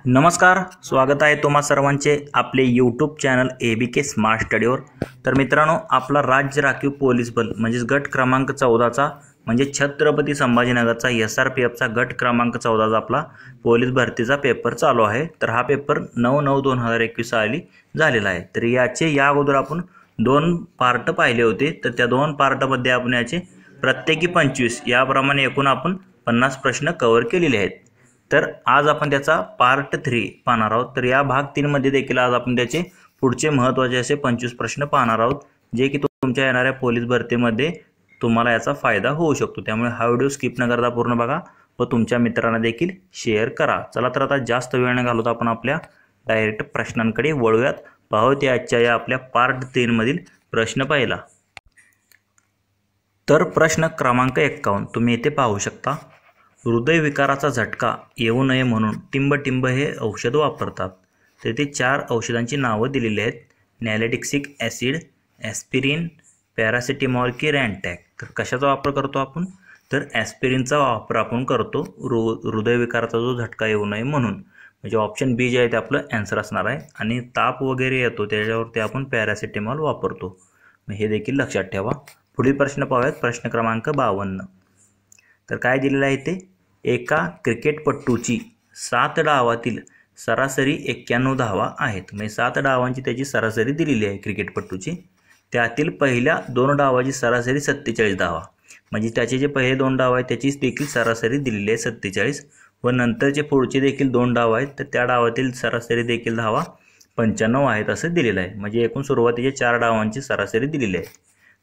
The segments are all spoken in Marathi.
नमस्कार, स्वागत आहे तुम्हा सर्वांचे आपले यूट्यूब चॅनल ABK स्मार्ट स्टडीवर। तर मित्रांनो, आपला राज्य राखीव पोलीस बल म्हणजे गट क्रमांक 14चा म्हणजे छत्रपती संभाजीनगरचा SRPFचा गट क्रमांक 14चा आपला पोलीस भरतीचा पेपर चालू आहे। तर हा पेपर 9/9/2021 साली झालेला आहे। तर याचे या अगोदर आपण 2 पार्ट पाहिले होते। तर त्या 2 पार्टमध्ये आपण याचे प्रत्येकी 25 याप्रमाणे एकूण आपण 50 प्रश्न कव्हर केलेले आहेत। तर आज आपण त्याचा पार्ट 3 पाहणार आहोत। तर या भाग 3 मध्ये देखील आज आपण त्याचे पुढचे महत्त्वाचे असे 25 प्रश्न पाहणार आहोत, जे की तुमच्या येणाऱ्या पोलीस भरतीमध्ये तुम्हाला याचा फायदा होऊ शकतो। त्यामुळे हा व्हिडिओ स्किप न करता पूर्ण बघा व तुमच्या मित्रांना देखील शेअर करा। चला तर आता जास्त वेळ न घालवता आपण आपल्या डायरेक्ट प्रश्नांकडे वळूयात। पाहूया आजच्या या आपल्या पार्ट 3 मधील प्रश्न पहिला। तर प्रश्न क्रमांक 51 तुम्ही इथे पाहू शकता। हृदयविकाराचा झटका येऊ नये म्हणून टिंब हे औषध वापरतात। तर ते 4 औषधांची नावं दिलेली आहेत। नॅलेटिक्सिक ॲसिड, ॲस्पिरिन, पॅरासिटामॉल की रॅन्टॅक। तर कशाचा वापर करतो आपण? तर ॲस्पिरिनचा वापर आपण करतो हृदयविकाराचा जो झटका येऊ नये म्हणून। म्हणजे ऑप्शन बी जे आहे ते आपलं आन्सर असणार आहे। आणि ताप वगैरे येतो त्याच्यावरती आपण पॅरासिटामॉल वापरतो। हे देखील लक्षात ठेवा। पुढील प्रश्न पाहूयात, प्रश्न क्रमांक 52। तर काय दिलेलं आहे ते? एका क्रिकेटपटूची 7 डावातील सरासरी 91 धावा आहेत। म्हणजे 7 डावांची त्याची सरासरी दिलेली आहे क्रिकेटपटूची। त्यातील पहिल्या 2 डावाची सरासरी 47 धावा। म्हणजे त्याचे जे पहिले 2 डाव आहेत त्याची देखील सरासरी दिलेली आहे 47 व नंतरचे पुढचे देखील 2 डाव आहेत तर त्या डावातील सरासरी देखील धावा 95 आहेत असं दिलेलं आहे। म्हणजे एकूण सुरुवातीच्या 4 डावांची सरासरी दिलेली आहे।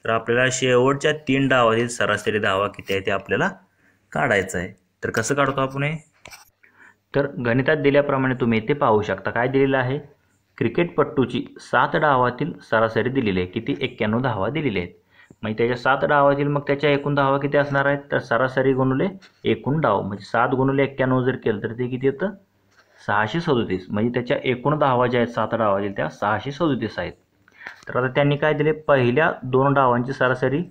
तर आपल्याला शेवटच्या 3 डावातील सरासरी धावा किती आहे ते आपल्याला काढायचं आहे। तर कसं काढतो आपण हे? तर गणितात दिल्याप्रमाणे तुम्ही इथे पाहू शकता काय दिलेलं आहे। क्रिकेटपटूची 7 डावातील सरासरी दिलेली आहे, किती? 91 धावा दिलेल्या आहेत। म्हणजे त्याच्या 7 डावातील मग त्याच्या एकूण धावा किती असणार आहेत? तर सरासरी गुणिले एकूण डाव म्हणजे 7 गुणिले 91 जर केलं तर ते किती येतं? 637। म्हणजे त्याच्या एकूण धावा ज्या आहेत 7 डावातील त्या 637 आहेत। तर आता त्यांनी काय दिले? पहिल्या 2 डावांची सरासरी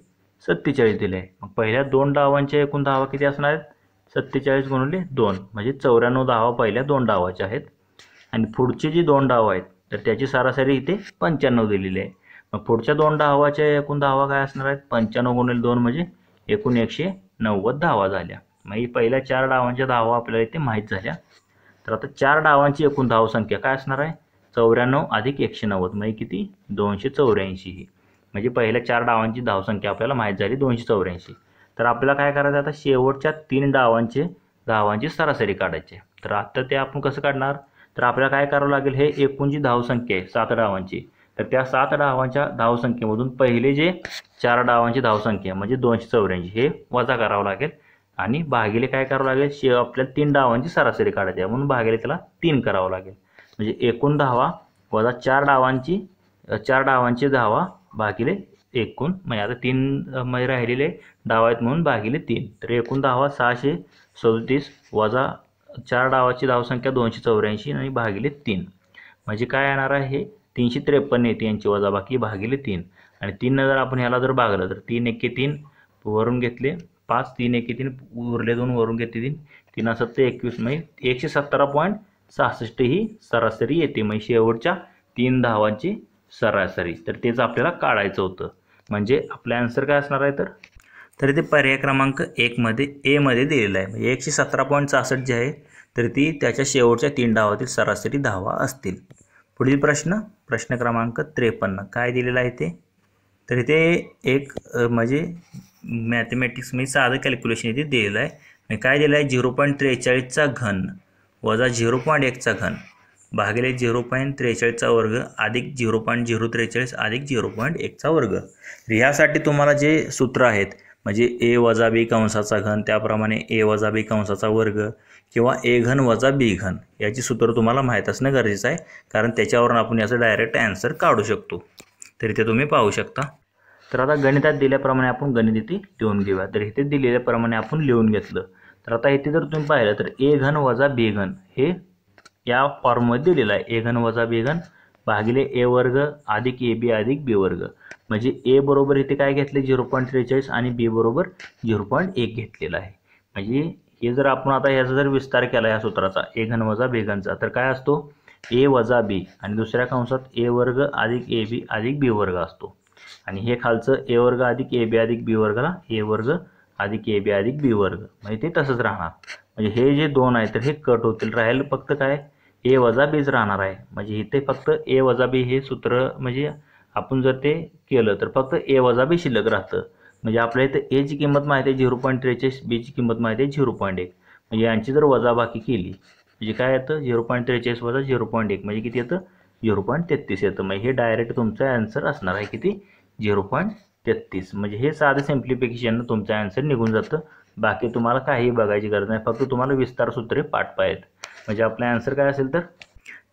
47 दिले आहे। मग पहिल्या 2 डावांच्या एकूण धावा किती असणार आहेत? 47 गुणिले 2 म्हणजे 94 धावा पहिल्या 2 डावाच्या आहेत। आणि पुढची जी 2 डाव आहेत तर त्याची सरासरी इथे 95 दिलेली आहे। मग पुढच्या 2 डावाच्या एकूण धावा काय असणार आहेत? 95 गुणिले 2 म्हणजे एकूण 190 धावा झाल्या। म्हणजे पहिल्या 4 डावांच्या धावा आपल्याला इथे माहीत झाल्या। तर आता 4 डावांची एकूण धावसंख्या काय असणार आहे? 94 अधिक 190 म्हणजे किती? 284 ही। म्हणजे पहिल्या 4 डावांची धावसंख्या आपल्याला माहीत झाली 284। तर आपल्याला काय करायचं आता? शेवटच्या 3 धावांची सरासरी काढायची। तर आता ते आपण कसं काढणार? तर आपल्याला काय करावं लागेल? हे एकूण जी धावसंख्या आहे 7 डावांची तर त्या 7 डावांच्या धावसंख्येमधून पहिले जे 4 डावांची धावसंख्या म्हणजे 284 हे वजा करावं लागेल आणि भागिले काय करावं लागेल? आपल्याला 3 डावांची सरासरी काढायची आहे म्हणून भागिले त्याला 3 करावं लागेल। म्हणजे एकूण धावा वजा 4 डावांची धावा भागिले एकूण म्हणजे आता 3 मध्ये राहिलेले डाव आहेत म्हणून भागिले 3। तर एकूण धावा 637 वजा 4 डावाची धावसंख्या 284 आणि भागिले 3 म्हणजे काय येणार आहे? हे 353 येते यांची वजाबाकी भागिले 3 आणि 3 जर आपण ह्याला जर भागलं तर 3 एके 3 वरून घेतले 5, 3 एके 3 उरले 2 वरून घेतले 3, 3 7 21 म्हणजे 117.66 ही सरासरी येते। म्हणजे शेवटच्या 3 धावांची सरासरी। तर तेच आपल्याला काढायचं होतं। म्हणजे आपला आन्सर काय असणार आहे? तर इथे पर्याय क्रमांक 1 मध्ये ए मध्ये दिलेला आहे। म्हणजे 117.66 जे आहे तर ती त्याच्या शेवटच्या 3 डावातील सरासरी धावा असतील। पुढील प्रश्न क्रमांक 53 काय दिलेला आहे ते? तर इथे एक म्हणजे मॅथमॅटिक्स म्हणजे साधं कॅल्क्युलेशन इथे दिलेलं आहे। म्हणजे काय दिलं आहे? 0.43 चा घन वजा 0.1 चा घन भागिले 0.43 चा वर्ग अधिक 0.043 अधिक 0.1 चा वर्ग। ह्यासाठी तुम्हाला जे सूत्र आहेत म्हणजे a वजा b कंसाचा घन त्याप्रमाणे a वजा b कंसाचा वर्ग किंवा a घन वजा b घन याची सूत्र तुम्हाला माहीत असणं गरजेचं आहे, कारण त्याच्यावरून आपण याचं डायरेक्ट आन्सर काढू शकतो। तर इथे तुम्ही पाहू शकता। तर आता गणितात दिल्याप्रमाणे आपण गणित इथे लिहून घेऊया। तर इथे दिलेल्याप्रमाणे आपण लिहून घेतलं तर आता इथे जर तुम्ही पाहिलं तर a घन वजा b घन हे या फॉर्ममध्ये दिलेलं आहे। a घन वजा b घन भागिले a वर्ग अधिक ab अधिक b वर्ग। म्हणजे a बरोबर इथे काय घेतले? 0.43 आणि b बरोबर 0.1 घेतलेला आहे। म्हणजे हे जर आपण आता ह्याचा जर विस्तार केला या सूत्राचा ए घन वजा बी घनचा तर काय असतो ए वजा बी आणि दुसऱ्या कंसात ए वर्ग अधिक ए बी अधिक बी वर्ग असतो आणि हे खालचं ए वर्ग अधिक ए बी अधिक बी वर्गला ए वर्ग अधिक ए बी अधिक बी वर्ग म्हणजे ते तसंच राहणार. म्हणजे हे जे दोन आहे तर हे कट होतील राहील फक्त काय ए वजा बीच राहणार आहे. म्हणजे इथे फक्त ए वजा बी हे सूत्र म्हणजे आपण जर ते केलं तर फक्त ए वजा बी शिल्लक राहतं. म्हणजे आपल्या इथं एची किंमत माहिती आहे 0.43 बीची किंमत माहिती आहे 0.1 म्हणजे यांची जर वजाबाकी केली म्हणजे काय येतं 0.43 वजा 0.1 म्हणजे किती येतं 0.33 येतं. म्हणजे हे डायरेक्ट तुमचा आन्सर असणार आहे किती 0.33. म्हणजे हे साधं सिम्प्लिफिकेशन तुमचं आन्सर निघून जातं. बाकी तुम्हाला काही बघायची गरज नाही फक्त तुम्हाला विस्तार सूत्रे पाठ पाहिजेत. म्हणजे आपलं आन्सर काय असेल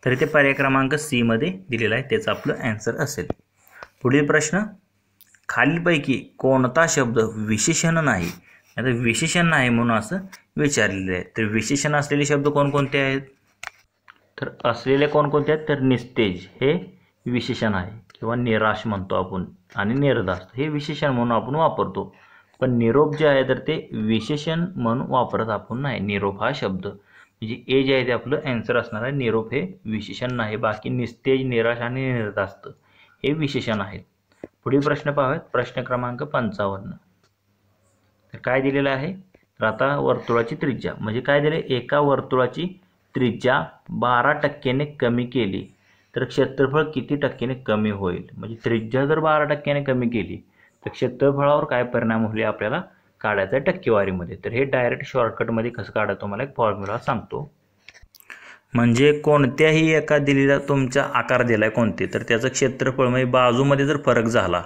तर इथे पर्याय क्रमांक सी मध्ये दिलेला आहे त्याचं आपलं आन्सर असेल. पुढील प्रश्न खालीलपैकी कोणता शब्द विशेषण नाही. आता विशेषण नाही म्हणून असं विचारलेलं आहे तर विशेषण असलेले शब्द कोणकोणते आहेत तर असलेले कोणकोणते आहेत तर निस्तेज हे विशेषण आहे किंवा निराश म्हणतो आपण आणि निर्धास्त हे विशेषण म्हणून आपण वापरतो. पण निरोप जे आहे तर ते विशेषण म्हणून वापरत आपण नाही. निरोप हा शब्द म्हणजे ए जे आहे ते आपलं आन्सर असणार आहे. निरोप हे विशेषण नाही. बाकी निस्तेज निराश आणि निर्धास्त हे विशेषण आहेत. पुढील प्रश्न पाहूयात प्रश्न क्रमांक 55. तर काय दिलेलं आहे तर आता वर्तुळाची त्रिज्या म्हणजे काय दिले एका वर्तुळाची त्रिज्या 12% कमी केली तर क्षेत्रफळ किती टक्क्याने कमी होईल. म्हणजे त्रिज्या जर 12% कमी केली तर क्षेत्रफळावर काय परिणाम होईल आपल्याला काढायचा आहे टक्केवारीमध्ये. तर हे डायरेक्ट शॉर्टकटमध्ये कसं काढायचं तुम्हाला एक फॉर्म्युला सांगतो. म्हणजे कोणत्याही एका दिलेला तुमचा आकार दिला आहे कोणते तर त्याचं क्षेत्रफळ म्हणजे बाजूमध्ये जर फरक झाला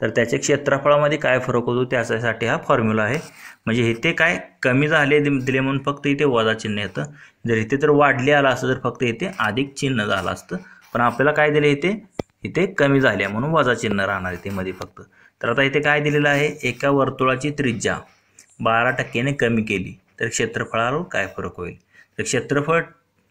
तर त्याच्या क्षेत्रफळामध्ये काय फरक होतो त्याच्यासाठी हा फॉर्म्युला आहे. म्हणजे इथे काय कमी झाले दिले म्हणून फक्त इथे वजा चिन्ह येतं. जर इथे जर वाढले आला असतं तर फक्त इथे अधिक चिन्ह झालं असतं. पण आपल्याला काय दिले इथे कमी झाले म्हणून वजा चिन्ह राहणार इथे मध्ये फक्त. तर आता इथे काय दिलेलं आहे एका वर्तुळाची त्रिज्या 12% कमी केली तर क्षेत्रफळावर काय फरक होईल. तर क्षेत्रफळ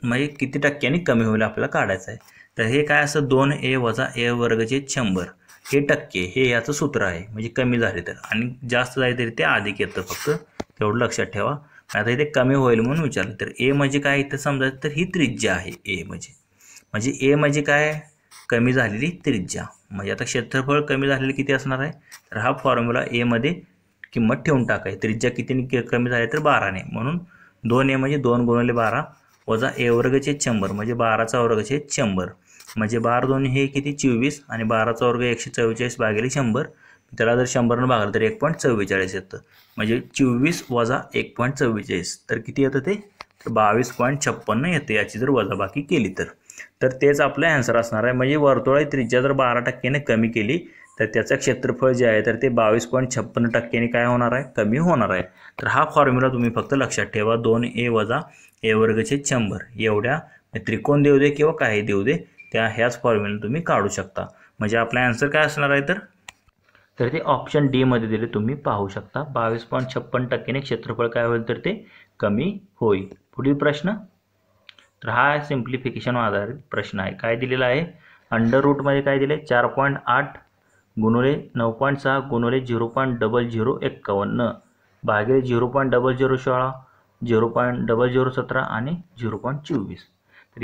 म्हणजे किती टक्क्यांनी कमी होईल आपल्याला काढायचं आहे. तर हे काय असं 2a वजा a वर्गचे 100 हे टक्के हे याचं सूत्र आहे. म्हणजे कमी झाले तर आणि जास्त झाले तरी ते अधिक येतं फक्त तेवढं लक्षात ठेवा. आता इथे कमी होईल म्हणून विचारलं तर ए म्हणजे काय इथं समजायचं तर ही त्रिज्या आहे. ए म्हणजे ए म्हणजे काय कमी झालेली त्रिज्या. म्हणजे आता क्षेत्रफळ कमी झालेले किती असणार आहे तर हा फॉर्म्युला ए मध्ये किंमत ठेवून टाकायची. त्रिज्या किती कमी झाली तर 12ने म्हणून 2a म्हणजे 2 गुणिले 12 वजा a वर्गचे 100 म्हणजे 12चा वर्गचे 100 म्हणजे 12 2 हे किती 24 आणि 12चा वर्ग 144 भागिले 100 त्याला जर 100 ने भागलं तर 1.44 येतं. म्हणजे 24 वजा 1.44 तर किती येतं ते तर 22.56 येते याची जर वजाबाकी केली तर तेच आपलं आन्सर असणार आहे. म्हणजे वर्तुळाची त्रिज्या जर 12% कमी केली तर त्याचं क्षेत्रफळ जे आहे तर ते 22.56% काय होणार आहे कमी होणार आहे. तर हा फॉर्म्युला तुम्ही फक्त लक्षात ठेवा 2a वजा a वर्गचे 100 एवढ्या त्रिकोण देऊ दे किंवा काही देऊ दे त्या ह्याच फॉर्म्युला तुम्ही काढू शकता. म्हणजे आपला आन्सर काय असणार आहे तर ते ऑप्शन डी मध्ये दिले तुम्ही पाहू शकता. 22.56% क्षेत्रफळ काय होईल तर ते कमी होईल. पुढील प्रश्न तर हा सिम्प्लिफिकेशन आधारित प्रश्न आहे. काय दिलेला आहे अंडर रूटमध्ये काय दिले 4.8 गुणिले 9.6 गुणिले 0.0051 भागिले 0.0016 0.0017 आणि 0.24. तर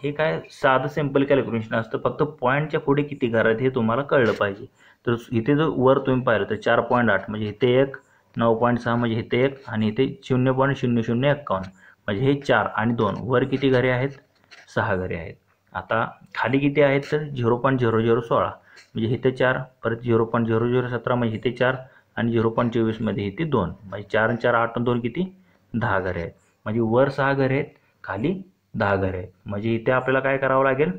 हे काय साधं सिम्पल कॅल्क्युलेशन असतं फक्त पॉईंटच्या पुढे किती घर आहेत हे तुम्हाला कळलं पाहिजे. तर इथे जर वर तुम्ही पाहिलं तर 4.8 म्हणजे इथे 1 9.6 म्हणजे इथे 1 आणि इथे 0.0051 म्हणजे हे 4 आणि 2 वर किती घरे आहेत 6 घरे आहेत. आता खाली किती आहेत तर 0.0016 म्हणजे इथे 4 परत 0.0017 म्हणजे इथे 4 आणि 0.24 मध्ये इथे 2 म्हणजे 4 आणि 4 8 आणि 2 किती 10 घरे आहेत. म्हणजे वर 6 घरे आहेत खाली 10 घरे आहेत. म्हणजे इथे आपल्याला काय करावं लागेल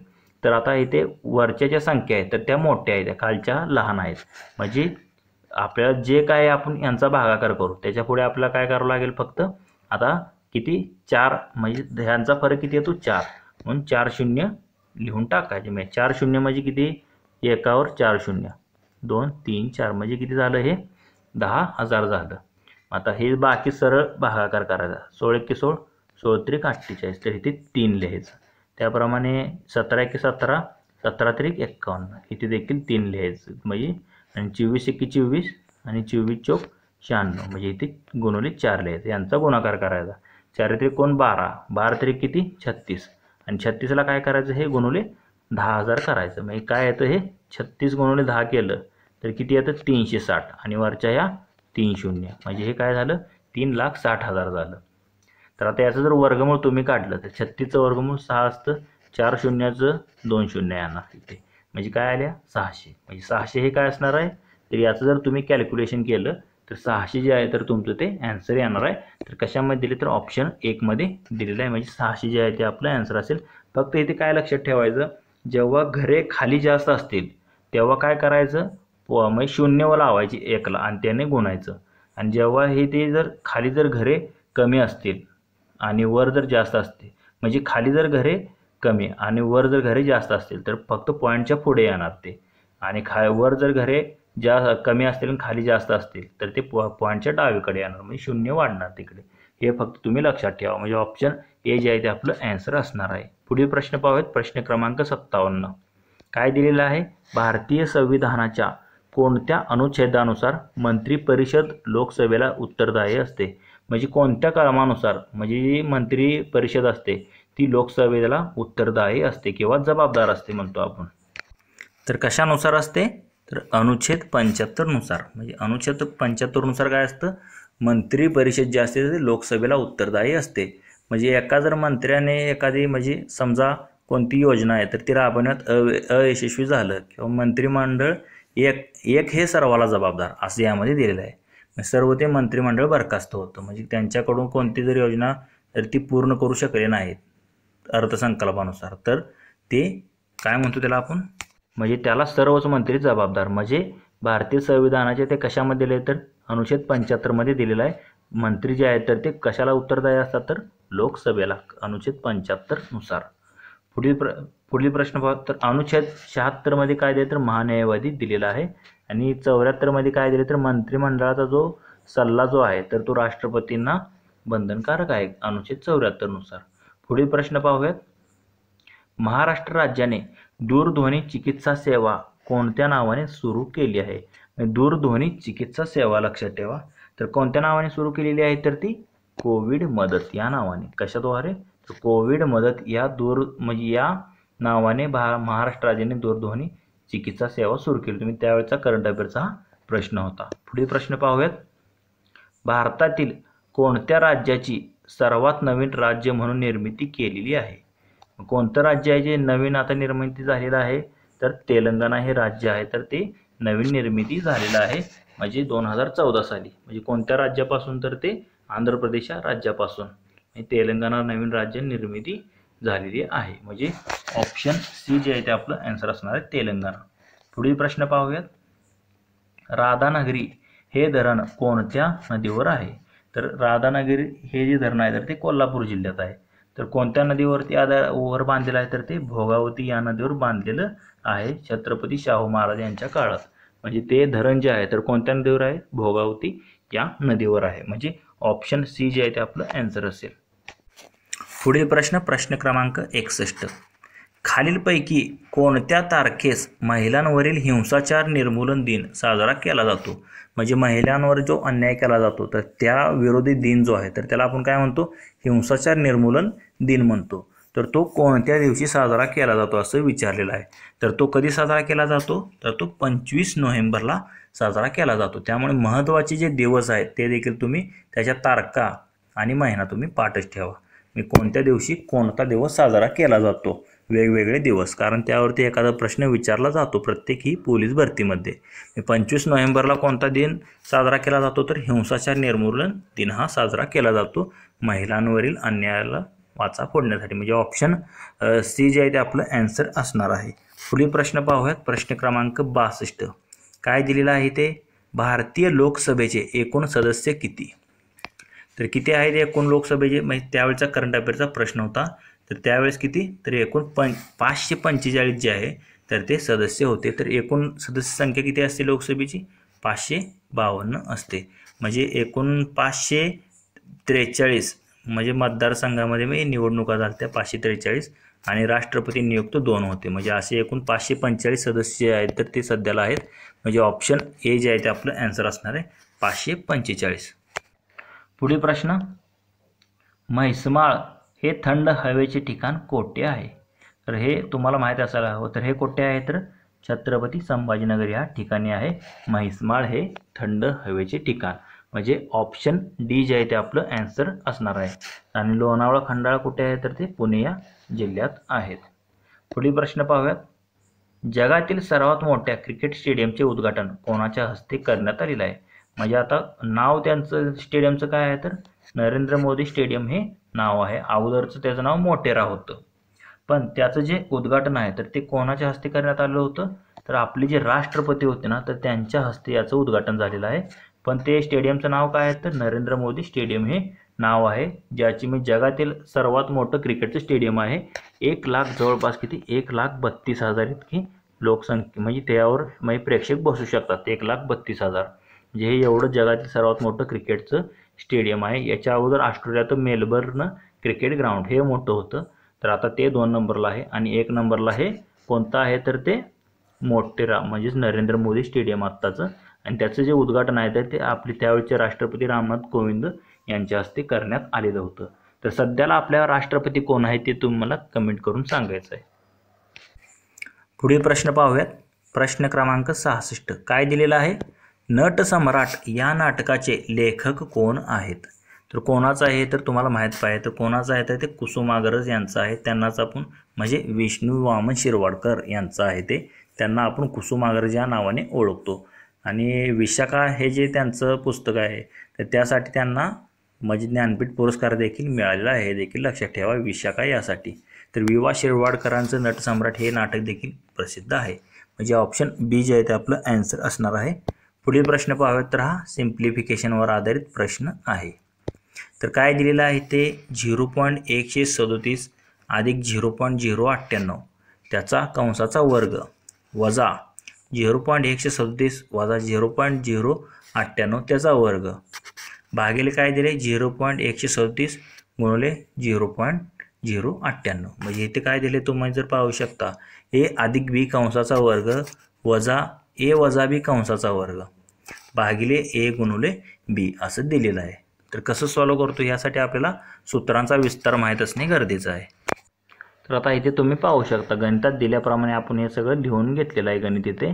तर आता इथे वरच्या ज्या संख्या आहेत तर त्या मोठ्या आहेत खालच्या लहान आहेत. म्हणजे आपल्याला जे काय आपण यांचा भागाकार करू त्याच्या पुढे आपल्याला काय करावं लागेल फक्त आता किती 4 म्हणजे ह्यांचा फरक किती येतो 4 म्हणून 4 शून्य लिहून टाकायचे. म्हणजे 4 शून्य म्हणजे किती एकावर 4 शून्य 2 3 4 म्हणजे किती झालं हे 10,000 झालं. आता हे बाकी सरळ भागाकार करायचा 16 1 16 16 3 48 तर इथे 3 लिहायचं. त्याप्रमाणे 17 1 17 17 3 51 इथे देखील 3 लिहायचं. म्हणजे आणि 24 1 24 आणि 24 4 96, म्हणजे इथे गुणोले 4 लिहायचं, यांचा गुणाकार करायचा. 4 त्रिक 12, 12 त्रिक किती 36, आणि 36ला काय करायचं, हे गुणोले 10,000 करायचं. म्हणजे काय येतं, हे 36 गुणोले 10 केलं तर किती येतं 360, आणि वरच्या ह्या 3 शून्य, म्हणजे हे काय झालं 3,60,000 झालं. तर आता याचं जर वर्गमूळ तुम्ही काढलं तर 36चं वर्गमूळ 6 असतं, 4 शून्याचं 2 शून्य येणार इथे, म्हणजे काय आल्या 600. म्हणजे 600 हे काय असणार आहे, तर याचं जर तुम्ही कॅल्क्युलेशन केलं तर 600 जे आहे तर तुमचं ते ॲन्सर येणार आहे. तर कशामध्ये दिले तर ऑप्शन 1 मध्ये दिलेलं आहे, म्हणजे 600 जे आहे ते आपलं ॲन्सर असेल. फक्त इथे काय लक्षात ठेवायचं, जेव्हा घरे खाली जास्त असतील तेव्हा काय करायचं, म्हणजे शून्य लावायची 1ला आणि त्याने गुणायचं. आणि जेव्हा हे ते जर खाली जर घरे कमी असतील आणि वर जर जास्त असते, म्हणजे खाली जर घरे कमी आणि वर जर घरे जास्त असतील तर फक्त पॉईंटच्या पुढे येणार ते, आणि वर जर घरे कमी असतील आणि खाली जास्त असतील तर ते पॉईंटच्या डावीकडे येणार, म्हणजे शून्य वाढणार तिकडे. हे फक्त तुम्ही लक्षात ठेवा, म्हणजे ऑप्शन ए जे आहे ते आपलं ॲन्सर असणार आहे. पुढील प्रश्न पाहूयात. प्रश्न क्रमांक 57 काय दिलेलं आहे, भारतीय संविधानाच्या कोणत्या अनुच्छेदानुसार मंत्री परिषद लोकसभेला उत्तरदायी असते. म्हणजे कोणत्या कलमानुसार म्हणजे मंत्री परिषद असते ती लोकसभेला उत्तरदायी असते किंवा जबाबदार असते म्हणतो आपण. तर कशानुसार असते, तर अनुच्छेद 75 नुसार. म्हणजे अनुच्छेद 75 नुसार काय असतं, मंत्री परिषद जी असते ती लोकसभेला उत्तरदायी असते. म्हणजे एका जर मंत्र्याने एखादी म्हणजे समजा कोणती योजना आहे तर ती राबवण्यात अयशस्वी झालं किंवा मंत्रिमंडळ एक हे सर्वाला जबाबदार असं यामध्ये दिलेलं आहे. सर्व ते मंत्रिमंडळ बरखास्त होतं, म्हणजे त्यांच्याकडून कोणती जर योजना तर ती पूर्ण करू शकले नाहीत अर्थसंकल्पानुसार तर ते काय म्हणतो त्याला आपण, म्हणजे त्याला सर्वच मंत्री जबाबदार. म्हणजे भारतीय संविधानाचे ते कशामध्ये दिले तर अनुच्छेद 75 मध्ये दिलेलं आहे. मंत्री जे आहेत तर ते कशाला उत्तरदायी असतात तर लोकसभेला, अनुच्छेद 75 नुसार. पुढील प्रश्न पाहू. तर अनुच्छेद 76 मध्ये काय दिले तर महान्यायवादी दिलेला आहे, आणि 74 मध्ये काय दिले तर मंत्रिमंडळाचा जो सल्ला जो आहे तर तो राष्ट्रपतींना बंधनकारक आहे अनुच्छेद 74 नुसार. पुढील प्रश्न पाहूयात. महाराष्ट्र राज्याने दूरध्वनी चिकित्सा सेवा कोणत्या नावाने सुरू केली आहे. दूरध्वनी चिकित्सा सेवा लक्षात ठेवा, तर कोणत्या नावाने सुरू केलेली आहे तर ती कोविड मदत या नावाने. कशाद्वारे, तर कोविड मदत या म्हणजे या नावाने महाराष्ट्र राज्याने दूरध्वनी चिकित्सा सेवा सुरू केली. तुम्ही त्यावेळेचा करंट अफेअरचा हा प्रश्न होता. पुढील प्रश्न पाहूयात. भारतातील कोणत्या राज्याची सर्वात नवीन राज्य म्हणून निर्मिती केलेली आहे. कोणतं राज्य आहे जे नवीन आता निर्मिती झालेलं आहे तर तेलंगणा हे राज्य आहे, तर ते नवीन निर्मिती झालेलं आहे म्हणजे 2014 साली. म्हणजे कोणत्या राज्यापासून तर ते आंध्र प्रदेश राज्यापासून तेलंगणा नवीन राज्य निर्मिती झालेली आहे. म्हणजे ऑप्शन सी जे आहे ते आपलं ॲन्सर असणार आहे, तेलंगणा. पुढील प्रश्न पाहूयात. राधानगरी हे धरण कोणत्या नदीवर आहे. तर राधानगरी हे जे धरण आहे तर ते कोल्हापूर जिल्ह्यात आहे. तर कोणत्या नदीवरती वर बांधलेलं आहे तर ते भोगावती या नदीवर बांधलेलं आहे छत्रपती शाहू महाराज यांच्या काळात. म्हणजे ते धरण जे आहे तर कोणत्या नदीवर आहे, भोगावती या नदीवर आहे. म्हणजे ऑप्शन सी जे आहे ते आपलं ॲन्सर असेल. पुढील प्रश्न क्रमांक 61. खालीलपैकी कोणत्या तारखेस महिलांवरील हिंसाचार निर्मूलन दिन साजरा केला जातो. म्हणजे महिलांवर जो अन्याय केला जातो तर त्या विरोधी दिन जो आहे तर त्याला आपण काय म्हणतो, हिंसाचार निर्मूलन दिन म्हणतो. तर तो कोणत्या दिवशी साजरा केला जातो असं विचारलेलं आहे. तर तो कधी साजरा केला जातो तर तो 25 नोव्हेंबरला साजरा केला जातो. त्यामुळे महत्त्वाचे जे दिवस आहेत ते देखील तुम्ही त्याच्या तारखा आणि महिना तुम्ही पाठच ठेवा. मी कोणत्या दिवशी कोणता दिवस साजरा केला जातो, वेगवेगळे दिवस, कारण त्यावरती एखादा प्रश्न विचारला जातो प्रत्येक ही पोलीस भरतीमध्ये. 25 नोव्हेंबरला कोणता दिन साजरा केला जातो तर हिंसाचार निर्मूलन दिन हा साजरा केला जातो महिलांवरील अन्यायाला वाचा फोडण्यासाठी. म्हणजे ऑप्शन सी जे आहे ते आपलं ॲन्सर असणार आहे. पुढील प्रश्न पाहूयात. प्रश्न क्रमांक 62 काय दिलेला आहे ते, भारतीय लोकसभेचे एकूण सदस्य किती. तर किती आहेत एकूण लोकसभेचे, म्हणजे त्यावेळेचा करंट अफेअरचा प्रश्न होता. तर त्यावेळेस किती, तर एकूण 545 जे आहे तर ते सदस्य होते. तर एकूण सदस्य संख्या किती असते लोकसभेची, 552 असते. म्हणजे एकूण 543 म्हणजे मतदारसंघामध्ये मी निवडणुका झाल्या 543 आणि राष्ट्रपती नियुक्त 2 होते. म्हणजे असे एकूण 545 सदस्य आहेत तर ते सध्याला आहेत. म्हणजे ऑप्शन ए जे आहे ते आपलं ॲन्सर असणार आहे, 545. पुढील प्रश्न, म्हैसमाळ हे थंड हवेचे ठिकाण कोठे आहे? तर हे तुम्हाला माहीत असायला हवं. तर हे कोठे आहे? तर छत्रपती संभाजीनगर या ठिकाणी आहे म्हैसमाळ हे थंड हवेचे ठिकाण. म्हणजे ऑप्शन डी जे आहे ते आपलं ॲन्सर असणार आहे. आणि लोणावळा खंडाळा कुठे आहे? तर ते पुणे या जिल्ह्यात आहेत. पुढील प्रश्न पाहूयात. जगातील सर्वात मोठ्या क्रिकेट स्टेडियमचे उद्घाटन कोणाच्या हस्ते करण्यात आलेलं आहे? म्हणजे आता नाव त्यांचं स्टेडियमचं काय आहे? तर नरेंद्र मोदी स्टेडियम हे नाव आहे. अगोदरचं त्याचं नाव मोटेरा होतं. पण त्याचं जे उद्घाटन आहे तर ते कोणाच्या हस्ते करण्यात आलं होतं? तर आपले जे राष्ट्रपती होते ना तर त्यांच्या हस्ते याचं उद्घाटन झालेलं आहे. पण ते स्टेडियमचं नाव काय आहे? तर नरेंद्र मोदी स्टेडियम हे नाव आहे, ज्याची मी जगातील सर्वात मोठं क्रिकेटचं स्टेडियम आहे. 1 लाख जवळपास किती 1,32,000 इतकी लोकसंख्या, म्हणजे त्यावर म्हणजे प्रेक्षक बसू शकतात. 1,32,000 म्हणजे हे एवढं जगातील सर्वात मोठं क्रिकेटचं स्टेडियम आहे. याच्या अगोदर ऑस्ट्रेलियाचं मेलबर्न क्रिकेट ग्राउंड हे मोठं होतं. तर आता ते 2 नंबरला आहे. आणि 1 नंबरला हे कोणतं आहे? तर ते मोटेरा म्हणजेच नरेंद्र मोदी स्टेडियम आत्ताचं. आणि त्याचं जे उद्घाटन आहे तर ते आपले त्यावेळचे राष्ट्रपती रामनाथ कोविंद यांच्या हस्ते करण्यात आलेलं होतं. तर सध्याला आपल्या राष्ट्रपती कोण आहे ते तुम्हाला कमेंट करून सांगायचं आहे. पुढील प्रश्न पाहूयात. प्रश्न क्रमांक 66. काय दिलेलं आहे? नटसम्राट या नाटकाचे लेखक कोण आहेत? तर कोणाचं आहे तर तुम्हाला माहीत पाहिजे. तर कोणाचं आहे तर ते कुसुमाग्रज यांचं आहे. त्यांनाच आपण म्हणजे विष्णू वामन शिरवाडकर यांचं आहे ते. त्यांना आपण कुसुमाग्रज या नावाने ओळखतो. आणि विशाखा हे जे त्यांचं पुस्तक आहे तर त्यासाठी त्यांना म्हणजे ज्ञानपीठ पुरस्कार देखील मिळालेला आहे. हे देखील लक्षात ठेवा, विशाखा यासाठी. तर वि वा शिरवाडकरांचं नटसम्राट हे नाटक देखील प्रसिद्ध आहे. म्हणजे ऑप्शन बी जे आहे ते आपलं ॲन्सर असणार आहे. पुढील प्रश्न पाहूयात. तर हा सिम्प्लिफिकेशनवर आधारित प्रश्न आहे. तर काय दिलेलं आहे ते 0.137 अधिक 0.098 त्याचा कंसाचा वर्ग वजा 0.137 वजा 0.098 त्याचा वर्ग भागिले काय दिले 0.137 गुणिले 0.098. म्हणजे इथे काय दिले तुम्ही जर पाहू शकता ए अधिक बी कंसाचा वर्ग वजा ए वजा बी कंसाचा वर्ग भागिले ए गुणिले बी असं दिलेलं आहे. तर कसं सॉल्व्ह करतो यासाठी आपल्याला सूत्रांचा विस्तार माहीत असणे गरजेचं आहे. तर आता इथे तुम्ही पाहू शकता गणितात दिल्याप्रमाणे आपण हे सगळं लिहून घेतलेलं आहे गणित इथे.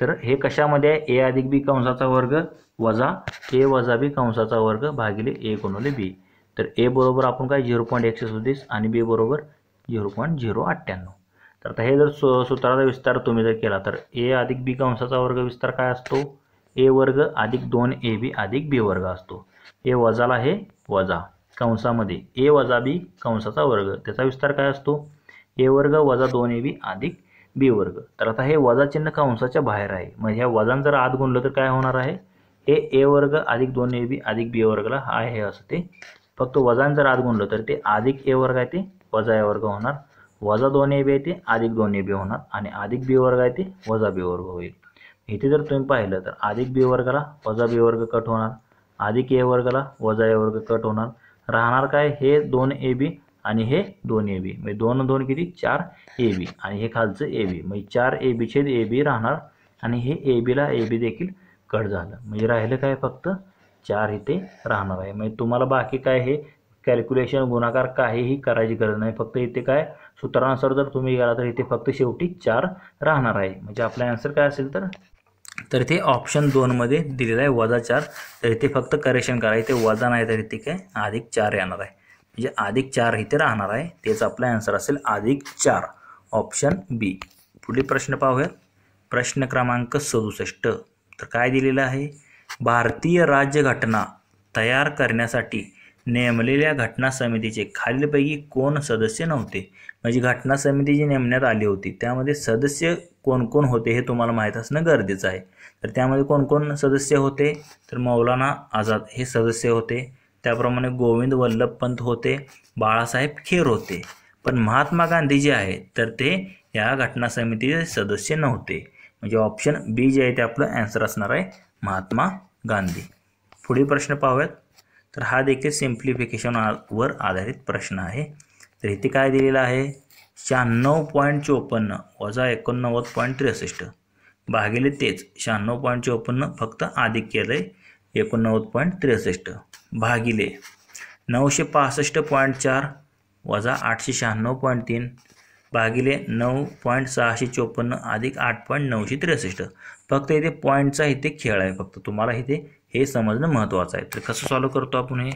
तर हे कशामध्ये आहे? ए अधिक बी कंसाचा वर्ग वजा ए वजा बी कंसाचा वर्ग भागिले ए गुणिले बी. तर ए बरोबर आपण काय 0.137 आणि बी बरोबर 0.098. तर आता हे जर सूत्राचा विस्तार तुम्ही जर केला तर ए अधिक बी कंसाचा वर्ग विस्तार काय असतो? ए वर्ग अधिक 2ab अधिक बी वर्ग असतो. ए वजाला हे वजा कंसामध्ये ए वजा बी कंसाचा वर्ग त्याचा विस्तार काय असतो? ए वर्ग वजा 2ab अधिक बी वर्ग. तर आता हे वजा चिन्ह कंसाच्या बाहेर आहे. मग ह्या वजान जर आत गुणलं तर काय होणार आहे? हे ए वर्ग अधिक 2ab अधिक बी वर्गला आहे हे असं ते. फक्त वजान जर आत गुणलं तर ते अधिक ए वर्ग आहे ते वजा ए वर्ग होणार. वजा 2ab आहे ते अधिक 2ab होणार. आणि अधिक बी वर्ग आहे ते वजा बी वर्ग होईल. इथे जर तुम्ही पाहिलं तर अधिक बी वर्गाला वजा बी वर्ग कट होणार. अधिक ए वर्गाला वजा ए वर्ग कट होणार. राहणार काय? हे 2ab आणि हे 2ab म्हणजे 2 2 किती 4ab आणि हे खालचं ab म्हणजे 4ab छेद ab राहणार. आणि हे abला ab देखील कट झालं म्हणजे राहिलं काय? फक्त 4 इथे राहणार आहे. म्हणजे तुम्हाला बाकी काय हे कॅल्क्युलेशन गुणाकार काहीही करायची गरज नाही. फक्त इथे काय सूत्रानुसार जर तुम्ही गेला तर इथे फक्त शेवटी 4 राहणार आहे. म्हणजे आपला आन्सर काय असेल तर इथे ऑप्शन 2 मध्ये दिलेला आहे वजा 4. तर इथे फक्त करेक्शन करा. इथे वजा नाही तर इथे काय अधिक 4 येणार आहे. म्हणजे अधिक 4 इथे राहणार आहे. तेच आपला आन्सर असेल अधिक 4 ऑप्शन बी. पुढील प्रश्न पाहूया. प्रश्न क्रमांक 67. तर काय दिलेलं आहे? भारतीय राज्यघटना तयार करण्यासाठी नेमलेल्या घटना समितीचे खालीलपैकी कोण सदस्य नव्हते? म्हणजे घटना समिती जी नेमण्यात आली होती त्यामध्ये सदस्य कोण कोण होते हे तुम्हाला माहीत असणं गरजेचं आहे. तर त्यामध्ये कोण कोण सदस्य होते? तर मौलाना आझाद हे सदस्य होते. त्याप्रमाणे गोविंद वल्लभ पंत होते. बाळासाहेब खेर होते. पण महात्मा गांधी जे आहे तर ते या घटना समितीचे सदस्य नव्हते. म्हणजे ऑप्शन बी जे आहे ते आपलं आन्सर असणार आहे महात्मा गांधी. पुढील प्रश्न पाहूयात. तर हा देखील सिम्प्लिफिकेशनवर आधारित प्रश्न आहे. तर इथे काय दिलेलं आहे? 96.54 वजा 89.63 भागिले तेच 96.54 फक्त अधिक केलं आहे 89.63 भागिले 965.4 वजा 896.3 भागिले 9.654 अधिक 8.963. फक्त इथे पॉईंटचा इथे खेळ आहे, फक्त तुम्हाला इथे हे समजणं महत्त्वाचं आहे. तर कसं सॉल्व करतो आपण हे?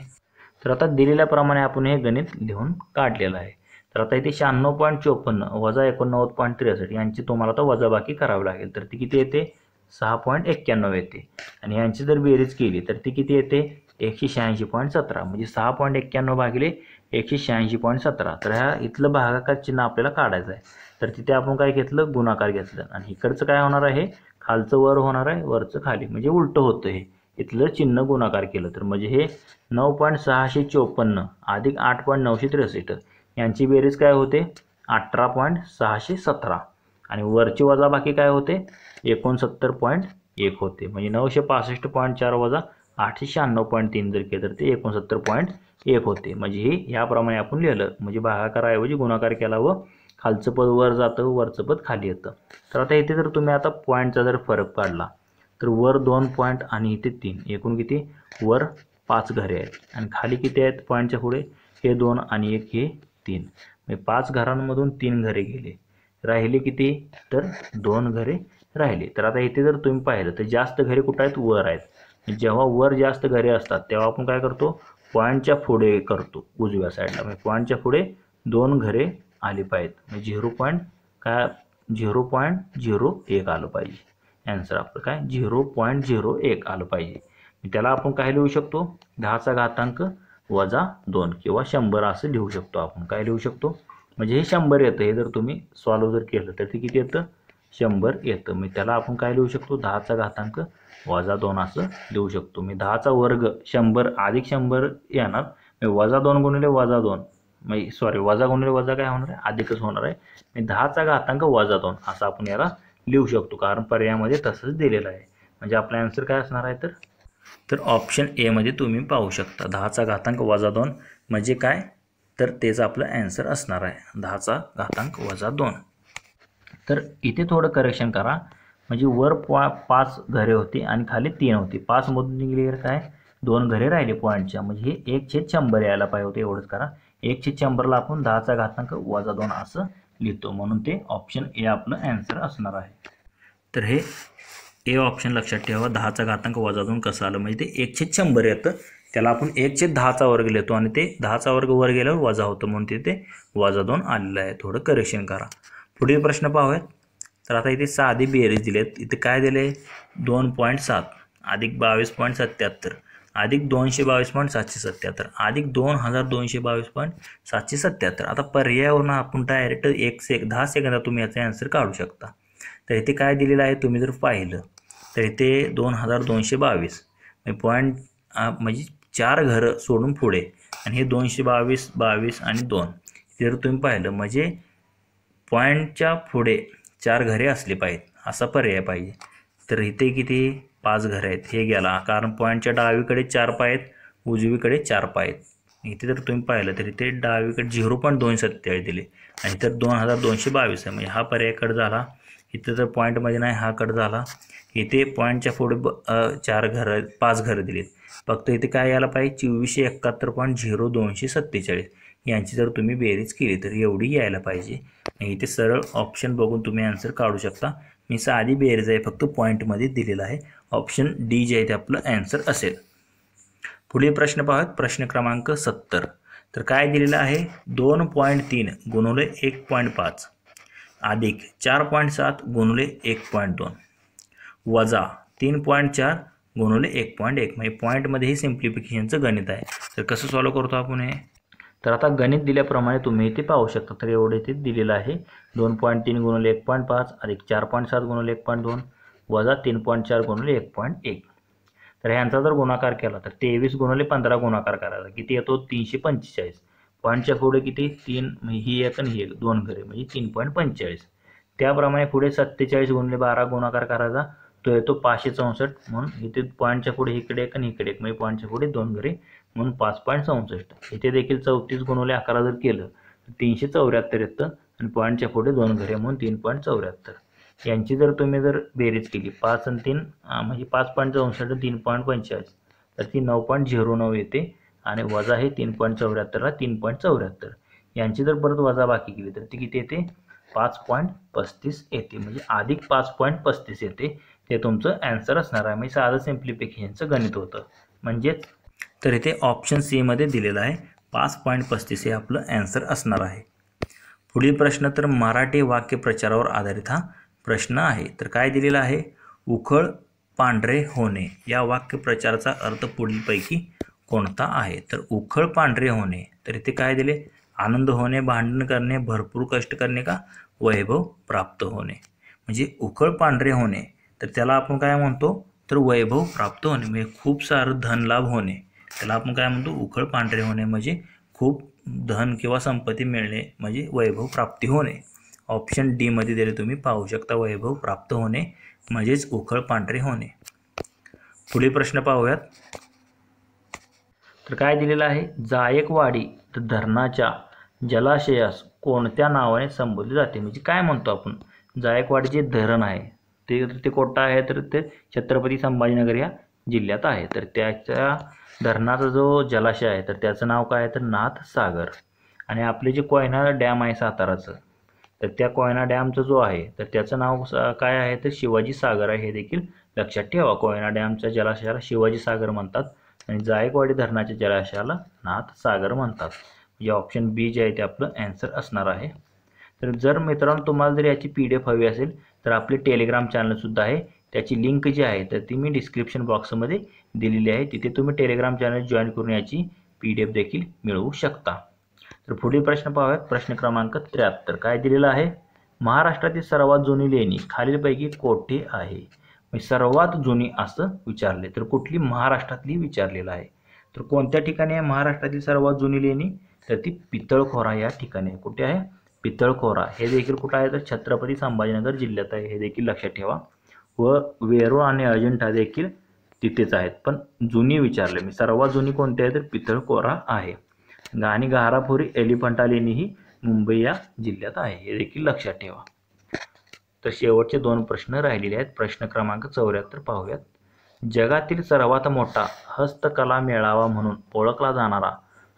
तर आता दिलेल्याप्रमाणे आपण हे गणित लिहून काढलेलं आहे. तर आता इथे 96.54 वजा 89.63 यांची तुम्हाला आता वजाबाकी करावी लागेल. तर ती किती येते? 6.91 येते. आणि यांची जर बेरीज केली तर ती किती येते? 186.17. म्हणजे 6.91 भागिले 186.17. तर ह्या इथलं भागाकार चिन्ह आपल्याला काढायचं आहे. तर तिथे आपण काय घेतलं? गुणाकार घेतलं. आणि इकडचं काय होणार आहे? खालचं वर होणार आहे, वरचं खाली, म्हणजे उलटं होतं हे. इथलं चिन्ह गुणाकार केलं तर म्हणजे हे 9.654 अधिक 8.963 यांची बेरीज काय होते? 18.617. आणि वरची वजाबाकी काय होते? 69.1 होते. म्हणजे 965.4 वजा 896.3 जर केलं तर ते 69.1 होते. म्हणजे हे याप्रमाणे आपण लिहिलं. म्हणजे भागाकाराऐवजी गुणाकार केला व खालचं पद वर जातं, वरचं पद खाली येतं. तर आता इथे जर तुम्ही आता पॉईंटचा जर फरक काढला तर वर 2 पॉईंट आणि इथे 3, एकूण किती? वर 5 घरे आहेत आणि खाली किती आहेत पॉईंटच्या पुढे? हे 2 आणि 1 हे 3. म्हणजे 5 घरांमधून 3 घरे गेले. राहिले किती? तर 2 घरे राहिले. तर आता इथे जर तुम्ही पाहिलं तर जास्त घरे कुठं आहेत? वर आहेत. जेव्हा वर जास्त घरे असतात तेव्हा आपण काय करतो? पॉईंटच्या पुढे करतो, उजव्या साईडला. म्हणजे पॉईंटच्या पुढे 2 घरे आली पाहिजेत. म्हणजे 0.01 आलं पाहिजे. ॲन्सर आपलं काय? 0.01 आलं पाहिजे. त्याला आपण काय लिहू शकतो? 10चा घातांक वजा 2 किंवा 100 असं लिहू शकतो आपण. काय लिहू शकतो? म्हणजे हे 100 येतं. हे जर तुम्ही सॉल्व जर केलं तर ते किती येतं? 100 येतं. मी त्याला आपण काय लिहू शकतो? 10चा घातांक वजा 2 असं लिहू शकतो. मी 10चा वर्ग 100 अधिक 100 येणार. वजा 2 गुणिले वजा 2, म्हणजे सॉरी वजा गुणिले वजा काय होणार आहे? अधिकच होणार आहे. मी 10चा घातांक वजा 2 असं आपण याला लिहू शकतो, कारण पर्यायामध्ये तसंच दिलेलं आहे. म्हणजे आपला आन्सर काय असणार आहे? तर ऑप्शन ए मध्ये तुम्ही पाहू शकता 10चा घातांक वजा 2 म्हणजे काय? तर तेच आपलं ॲन्सर असणार आहे, 10चा घातांक वजा 2. तर इथे थोडं करेक्शन करा. म्हणजे वर 5 घरे होती आणि खाली 3 होती. 5 मधून निघाली काय? 2 घरे राहिले पॉईंटच्या. म्हणजे हे 1/100 यायला पाहिजे होते. एवढंच करा. 1/100ला आपण 10चा घातांक वजा 2 असं लिहितो. म्हणून ते ऑप्शन ए आपलं ॲन्सर असणार आहे. तर हे ए ऑप्शन लक्षात ठेवा. 10चा घातांक वजा 2 कसं आलं? म्हणजे ते 1/100 येतं. त्याला आपण 1/10चा वर्ग लिहितो आणि ते 10चा वर्ग वर गेल्यावर वजा होतं, म्हणून तिथे वजा 2 आलेलं आहे. थोडं करेक्शन करा. पुढील प्रश्न पाहूयात. तर आता इथे साधी बेरीज दिलेत. इथे काय दिले? 2.7 अधिक 22.77 अधिक 222.777 अधिक 2222.777. आता पर्यायावरून आपण डायरेक्ट 10 सेकंदात तुम्ही याचा आन्सर काढू शकता. तर इथे काय दिलेलं आहे तुम्ही जर पाहिलं तर इथे 2222 पॉईंट म्हणजे 4 घरं सोडून पुढे, आणि हे 222, 22 आणि 2 जर तुम्ही पाहिलं म्हणजे पॉईंटच्या पुढे 4 घरे असली पाहिजेत असा पर्याय पाहिजे. तर इथे किती? 5 घरं आहेत. हे गेला, कारण पॉईंटच्या डावीकडे 4 पाय आहेत, उजवीकडे 4 पाय आहेत. इथे जर तुम्ही पाहिलं तर इथे डावीकडे 0.227 दिले आणि इतर 2222 आहे. म्हणजे हा पर्याय कट झाला. इथं जर पॉईंटमध्ये नाही, हा कट झाला. इथे पॉईंटच्या पुढे 5 घरं दिलीत. फक्त इथे काय यायला पाहिजे? 2471.0247 यांची जर तुम्ही बेरीज केली तर एवढी यायला पाहिजे. इथे सरळ ऑप्शन बघून तुम्ही आन्सर काढू शकता. मी साधी बेरीज आहे, फक्त पॉईंटमध्ये दिलेला आहे. ऑप्शन डी जे आहे ते आपलं आन्सर असेल. पुढील प्रश्न पाहूयात. प्रश्न क्रमांक 70. तर काय दिलेलं आहे? 2.3 गुणिले 1.5 अधिक 4.7 गुणिले 1.2 वजा 3.4 गुणिले 1.1. म्हणजे पॉईंटमध्ये ही सिम्प्लिफिकेशनचं गणित आहे. तर कसं सॉल्व करतो आपण हे? तर आता गणित दिल्याप्रमाणे तुम्ही इथे पाहू शकता. तर एवढे इथे दिलेलं आहे. 2.3 गुणिले 1.5 अधिक 4.7 गुणिले 1.2 वजा 3.4 गुणिले 1.1. तर ह्यांचा जर गुणाकार केला तर 23 गुणिले 15 गुणाकार करायचा किती येतो? 345. पॉईंटच्या पुढे किती? 3, ही एक आणि ही एक, 2 घरे म्हणजे 3.45. त्याप्रमाणे पुढे 47 गुणिले 12 गुणाकार करायचा, तो येतो 564. म्हणून इथे पॉईंटच्या पुढे इकडे एक आणि इकडे एक, म्हणजे पॉईंटच्या पुढे 2 घरे म्हणून 5.64. इथे देखील 34 गुणिले 11 जर केलं तर 374 येतं आणि पॉईंटच्या पुढे 2 घरे म्हणून 3.74. यांची जर तुम्ही जर बेरीज केली 5 आणि 3 म्हणजे 5.64 3.45 तर ती 9.09 येते आणि वजा हे 3.74ला 3.74 यांची जर परत वजाबाकी केली तर ती किती येते 5.35 येते, म्हणजे अधिक 5.35 येते. ते तुमचं ॲन्सर असणार आहे. म्हणजे साधं सिम्प्लिफिकेशनचं गणित होतं. म्हणजेच तर इथे ऑप्शन सी मध्ये दिलेलं आहे 5.35 हे आपलं ॲन्सर असणार आहे. पुढील प्रश्न तर मराठी वाक्यप्रचारावर आधारित हा प्रश्न आहे. तर काय दिलेलं आहे, उखळ पांढरे होणे या वाक्यप्रचाराचा अर्थ पुढीलपैकी कोणता आहे. तर उखळ पांढरे होणे, तर इथे काय दिले, आनंद होणे, भांडण करणे, भरपूर कष्ट करणे का वैभव प्राप्त होणे. म्हणजे उखळ पांढरे होणे तर त्याला आपण काय म्हणतो, तर वैभव प्राप्त होणे, म्हणजे खूप सारं धनलाभ होणे, त्याला आपण काय म्हणतो, उखळ पांढरे होणे म्हणजे खूप धन किंवा संपत्ती मिळणे म्हणजे वैभव प्राप्ती होणे. ऑप्शन डी मध्ये दिले तुम्ही पाहू शकता, वैभव प्राप्त होणे म्हणजेच उखळ पांढरे होणे. पुढील प्रश्न पाहूयात. तर काय दिलेलं आहे, जायकवाडी धरणाच्या जलाशयास कोणत्या नावाने संबोधले जाते. म्हणजे काय म्हणतो आपण, जायकवाडी जे धरण आहे ते कोणतं आहे, तर ते छत्रपती संभाजीनगर या जिल्ह्यात आहे. तर त्याच्या धरणाचा जो जलाशय आहे तर त्याचं नाव काय आहे, तर नाथसागर. आणि आपले जे कोयना डॅम आहे साताराचं, तर त्या कोयना डॅमचं जो आहे तर त्याचं नाव काय आहे, तर शिवाजी सागर आहे. हे देखील लक्षात ठेवा, कोयना डॅमच्या जलाशयाला शिवाजी सागर म्हणतात आणि जायकवाडी धरणाच्या जलाशयाला नाथसागर म्हणतात. म्हणजे ऑप्शन बी जे आहे ते आपलं ॲन्सर असणार आहे. तर जर मित्रांनो तुम्हाला जर याची PDF हवी असेल तर आपले टेलिग्राम चॅनलसुद्धा आहे, त्याची लिंक जी आहे तर ती मी डिस्क्रिप्शन बॉक्समध्ये दिलेली आहे. तिथे तुम्ही टेलिग्राम चॅनल जॉईन करून याची PDF देखील मिळवू शकता. तर पुढील प्रश्न पाहूयात. प्रश्न क्रमांक 73 काय दिलेला आहे, महाराष्ट्रातील सर्वात जुनी लेणी खालीलपैकी कोठे आहे. सर्वात जुनी असं विचारले तर कुठली, महाराष्ट्रातली विचारलेलं आहे. तर कोणत्या ठिकाणी आहे महाराष्ट्रातील सर्वात जुनी लेणी, तर ती पितळखोरा या ठिकाणी आहे. कुठे आहे, पितळखोरा. हे देखील कुठं आहे, तर छत्रपती संभाजीनगर जिल्ह्यात आहे. हे देखील लक्षात ठेवा. व वेरूळ आणि अजिंठा देखील तिथेच आहेत, पण जुनी विचारले मी, सर्वात जुनी कोणती आहे, तर पितळखोरा आहे. आणि गारापुरी एलिफंटा लेणी ही मुंबई या जिल्ह्यात आहे. हे देखील लक्षात ठेवा. तर शेवटचे 2 प्रश्न राहिलेले आहेत. प्रश्न क्रमांक 74 पाहूयात. जगातील सर्वात मोठा हस्तकला मेळावा म्हणून ओळखला जाणारा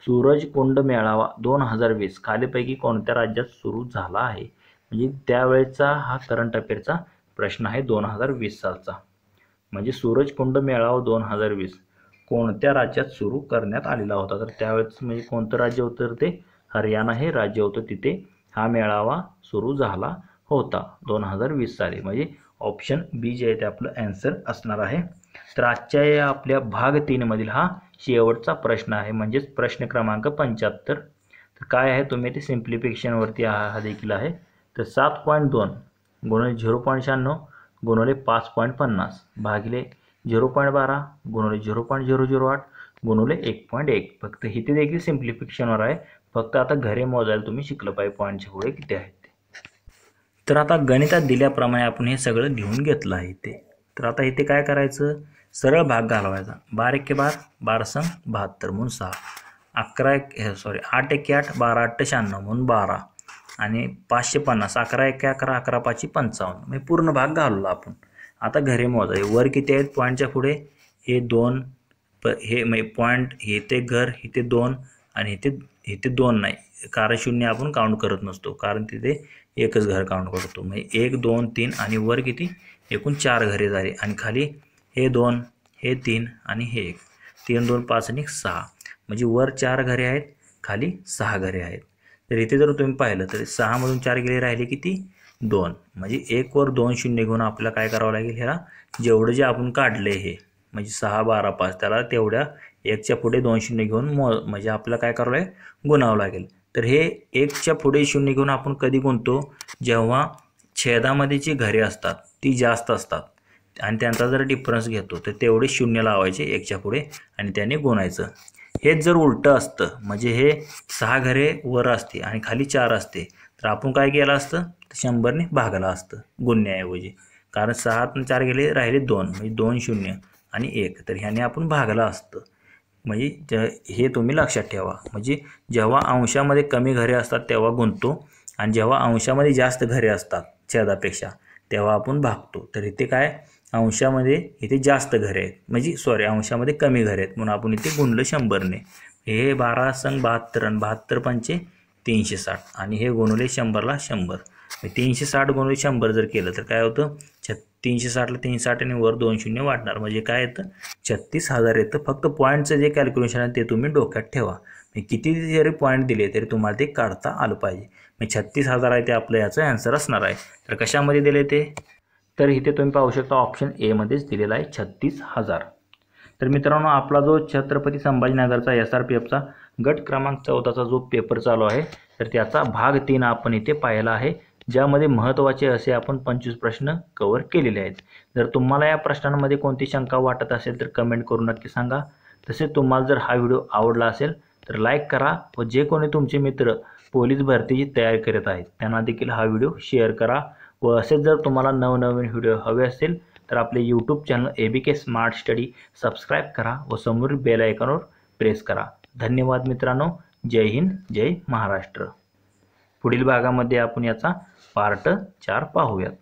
सूरजकुंड मेळावा 2020 खालीपैकी कोणत्या राज्यात सुरू झाला आहे. म्हणजे त्यावेळेचा हा करंट अफेअरचा प्रश्न आहे 2020 सालचा. म्हणजे सूरजकुंड मेळावा 2020 कोणत्या राज्यात सुरू करण्यात आलेला होता. तर त्यावेळेस म्हणजे कोणतं राज्य होतं, तर ते हरियाणा हे राज्य होतं, तिथे हा मेळावा सुरू झाला होता 2020 साली. म्हणजे ऑप्शन बी जे आहे ते आपलं ॲन्सर असणार आहे. तर आजच्या या आपल्या भाग 3 मधील हा शेवटचा प्रश्न आहे, म्हणजेच प्रश्न क्रमांक 75. तर काय आहे, तुम्ही ते सिम्प्लिफिकेशनवरती हा देखील आहे. तर 7.2 गुणिले 0.96 गुणिले 5.50 भागिले 0.12 गुणिले 0.008 गुणिले 1.1. फक्त इथे देखील सिम्प्लिफिकेशनवर आहे, फक्त आता घरी मोजायला तुम्ही शिकलं पाहिजे पॉईंटच्या पुढे किती आहेत ते. तर आता गणितात दिल्याप्रमाणे आपण हे सगळं लिहून घेतलं आहे इथे. तर आता इथे काय करायचं, सरळ भाग घालवायचा. 12 एके 12, 12 संग 72 म्हणून 6, 8 एके 8, 12 8 96 म्हणून 12 आणि 550, 11 एके 11, 11 5 55. म्हणजे पूर्ण भाग घालवला आपण. आता घरी मोजायचे. वर किती आहेत पॉईंटच्या पुढे, हे 2, हे म्हणजे पॉईंट, हे ते घर, इथे 2 आणि इथे 2 नाही, कारण शून्य आपण काउंट करत नसतो, कारण तिथे एकच घर काउंट करतो. म्हणजे 1 2 3 आणि वर किती, एकूण 4 घरे झाली. आणि खाली हे 2, हे 3 आणि हे 1, 3 2 5 आणि 6, म्हणजे वर 4 घरे आहेत, खाली 6 घरे आहेत. तर इथे जर तुम्ही पाहिलं तर 6 मधून 4 गेले, राहिले किती, 2. म्हणजे 1 वर 2 शून्य घेऊन आपल्याला काय करावं लागेल, ह्याला जेवढं जे आपण काढले हे म्हणजे 6 12 5, त्याला तेवढ्या 1च्या पुढे 2 शून्य घेऊन म्हणजे आपल्याला काय करावं लागेल, गुणावं लागेल. तर हे 1च्या पुढे शून्य घेऊन आपण कधी गुणतो, जेव्हा छेदामध्ये जी घरे असतात ती जास्त असतात आणि त्यांचा जर डिफरन्स घेतो तर तेवढे शून्य लावायचे 1च्या पुढे आणि त्याने गुणायचं. हेच जर उलटं असतं, म्हणजे हे 6 घरे वर असते आणि खाली 4 असते, तर आपण काय केलं असतं, 100ने भागलं असतं गुणण्याऐवजी, कारण 6 4 गेले, राहिले 2, म्हणजे 2 0 आणि 1, तर ह्याने आपण भागलं असतं. म्हणजे हे तुम्ही लक्षात ठेवा. म्हणजे जेव्हा अंशामध्ये कमी घरे असतात तेव्हा गुणतो आणि जेव्हा अंशामध्ये जास्त घरे असतात छेदापेक्षा तेव्हा आपण भागतो. तर इथे काय अंशामध्ये इथे जास्त घरे आहेत, म्हणजे सॉरी अंशामध्ये कमी घरे आहेत म्हणून आपण इथे गुणलं 100ने. हे 12 संग 72 आणि 72 पंचे 360 आणि हे गुणले 100ला 100. 360 गुणिले 100 जर केलं तर काय होतं 360ला 360 आणि वर 2 शून्य वाढणार म्हणजे काय येतं 36,000 येतं. फक्त पॉईंटचं जे कॅल्क्युलेशन आहे ते तुम्ही डोक्यात ठेवा. किती जरी पॉईंट दिले तरी तुम्हाला ते काढता आलं पाहिजे. 36,000 आहे ते आपलं याचं आन्सर असणार आहे. तर कशामध्ये दिले ते, तर इथे तुम्ही पाहू शकता ऑप्शन ए मध्येच दिलेला आहे 36,000. तर मित्रांनो आपला जो छत्रपती संभाजीनगरचा SRPFचा गट क्रमांक 14चा जो पेपर चालू आहे तर त्याचा भाग 3 आपण इथे पाहिला आहे, ज्यामध्ये महत्त्वाचे असे आपण 25 प्रश्न कव्हर केलेले आहेत. जर तुम्हाला या प्रश्नांमध्ये कोणती शंका वाटत असेल तर कमेंट करून नक्की सांगा. तसेच तुम्हाला जर हा व्हिडिओ आवडला असेल तर लाईक करा व जे कोणी तुमचे मित्र पोलीस भरतीची तयारी करत आहेत त्यांना देखील हा व्हिडिओ शेअर करा. व असेच जर तुम्हाला नवनवीन व्हिडिओ हवे असतील तर आपले YouTube channel ABK smart study subscribe करा व समोरील बेल आयकॉनवर प्रेस करा. धन्यवाद मित्रांनो. जय हिंद, जय महाराष्ट्र. पुढील भागामध्ये आपण याचा पार्ट 4 पाहूयात.